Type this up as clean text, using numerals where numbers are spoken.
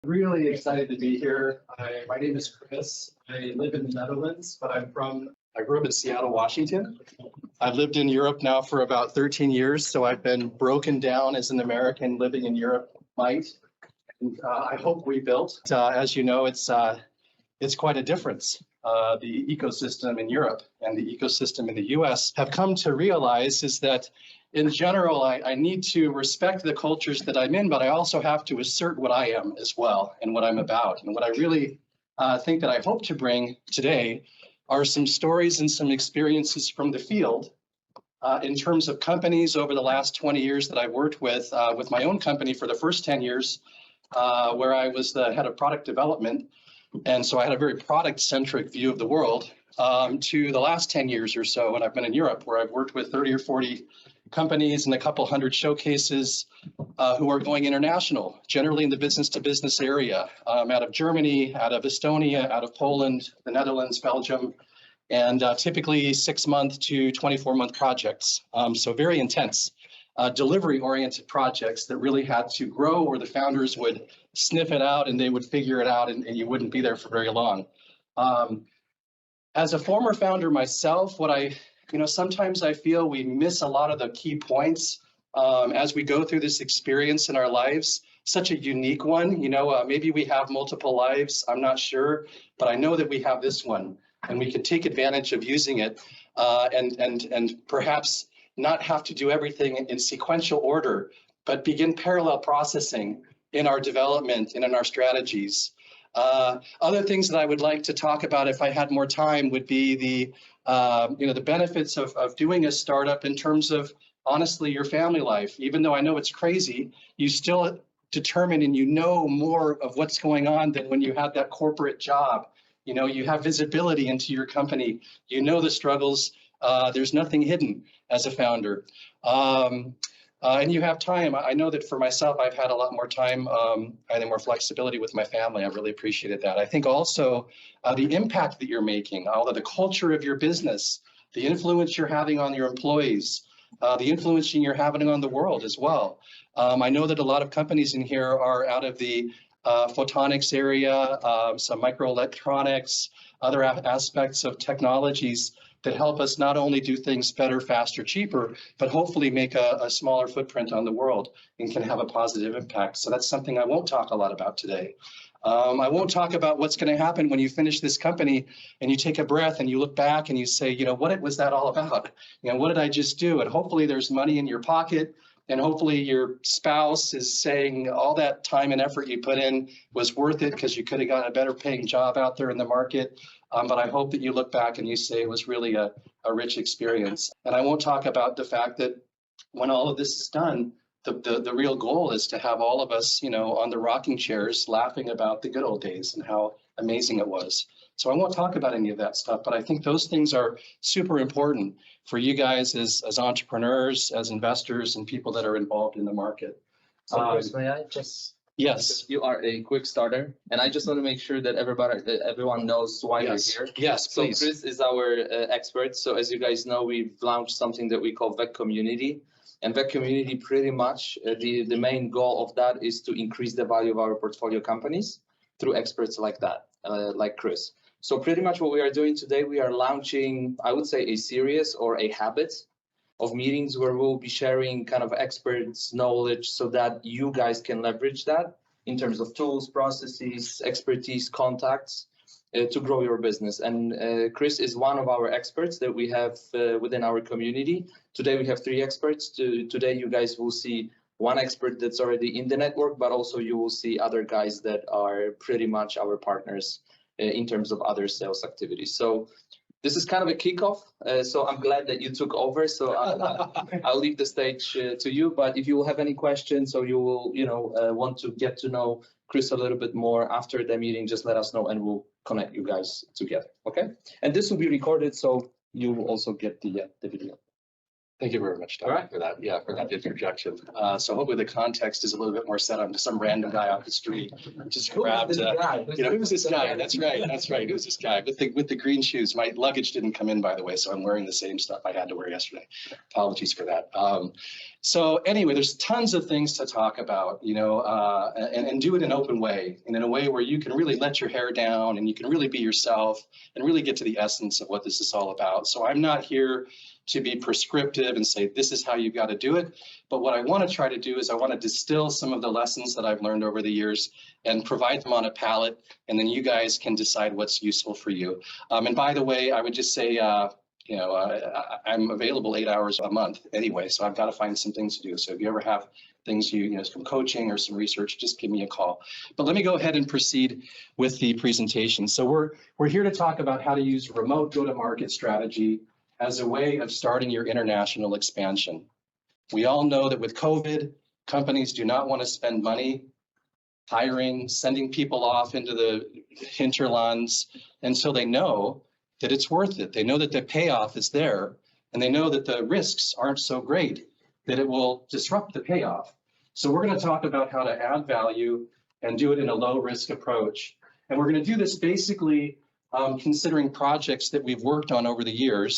Really excited to be here. My name is Chris. I live in the Netherlands, but I grew up in Seattle, Washington. I've lived in Europe now for about 13 years, so I've been broken down as an American living in Europe might. And I hope rebuilt. As you know, it's quite a difference. The ecosystem in Europe and the ecosystem in the US have come to realize is that in general, I need to respect the cultures that I'm in, but I also have to assert what I am as well and what I'm about. And what I really think that I hope to bring today are some stories and some experiences from the field in terms of companies over the last 20 years that I've worked with my own company for the first 10 years, where I was the head of product development. And so I had a very product-centric view of the world to the last 10 years or so when I've been in Europe, where I've worked with 30 or 40 companies and a couple hundred showcases who are going international, generally in the business-to-business area, out of Germany, out of Estonia, out of Poland, the Netherlands, Belgium, and typically 6-month to 24-month projects. So very intense. Delivery-oriented projects that really had to grow, where the founders would sniff it out and they would figure it out, and you wouldn't be there for very long. As a former founder myself, sometimes I feel we miss a lot of the key points as we go through this experience in our lives. Such a unique one, maybe we have multiple lives, I'm not sure, but I know that we have this one, and we can take advantage of using it and perhaps not have to do everything in sequential order, but begin parallel processing in our development and in our strategies. Other things that I would like to talk about if I had more time would be the benefits of doing a startup in terms of, honestly, your family life. Even though I know it's crazy, you still determine and you know more of what's going on than when you had that corporate job. You have visibility into your company. You know the struggles. There's nothing hidden as a founder. And you have time. I know that for myself, I've had a lot more time and more flexibility with my family. I've really appreciated that. I think also the impact that you're making, although the culture of your business, the influence you're having on your employees, the influence you're having on the world as well. I know that a lot of companies in here are out of the photonics area, some microelectronics, other aspects of technologies that help us not only do things better, faster, cheaper, but hopefully make a smaller footprint on the world and can have a positive impact. So that's something I won't talk a lot about today. I won't talk about what's going to happen when you finish this company and you take a breath and you look back and you say, what was that all about? What did I just do? And hopefully there's money in your pocket. And hopefully your spouse is saying all that time and effort you put in was worth it because you could have got a better paying job out there in the market. But I hope that you look back and you say it was really a rich experience. And I won't talk about the fact that when all of this is done, the real goal is to have all of us, on the rocking chairs laughing about the good old days and how amazing it was. So I won't talk about any of that stuff, but I think those things are super important for you guys as entrepreneurs, as investors, and people that are involved in the market. So Chris, may I just? Yes. You are a quick starter, and I just want to make sure that everyone knows why you're here. Yes, please. So Chris is our expert. So as you guys know, we've launched something that we call VEC Community. And VEC Community, pretty much, the main goal of that is to increase the value of our portfolio companies through experts like that, like Chris. So pretty much what we are doing today, we are launching, I would say, a series or a habit of meetings where we'll be sharing kind of experts' knowledge so that you guys can leverage that in terms of tools, processes, expertise, contacts to grow your business. And Chris is one of our experts that we have within our community. Today we have 3 experts. Today you guys will see one expert that's already in the network, but also you will see other guys that are pretty much our partners in terms of other sales activities. So this is kind of a kickoff. So I'm glad that you took over. So I'll leave the stage to you. But if you will have any questions or you will, want to get to know Chris a little bit more after the meeting, just let us know and we'll connect you guys together. Okay. And this will be recorded, so you will also get the video. Thank you very much, Doug, All right. for that. Yeah, for that introduction. So hopefully the context is a little bit more set on some random guy off the street just grabbed. Who's this guy? That's right. That's right. Who's this guy with the green shoes? My luggage didn't come in, by the way, so I'm wearing the same stuff I had to wear yesterday. Apologies for that. So anyway, there's tons of things to talk about, and do it in an open way, and in a way where you can really let your hair down and you can really be yourself and really get to the essence of what this is all about. So I'm not here to be prescriptive and say, this is how you've got to do it. But what I want to try to do is I want to distill some of the lessons that I've learned over the years and provide them on a palette, and then you guys can decide what's useful for you. And by the way, I would just say, I'm available 8 hours a month anyway, so I've got to find some things to do. So if you ever have things some coaching or some research, just give me a call. But let me go ahead and proceed with the presentation. So we're here to talk about how to use remote go-to-market strategy as a way of starting your international expansion. We all know that with COVID, companies do not want to spend money hiring, sending people off into the hinterlands until they know that it's worth it. They know that the payoff is there, and they know that the risks aren't so great that it will disrupt the payoff. So we're going to talk about how to add value and do it in a low risk approach. And we're going to do this basically considering projects that we've worked on over the years.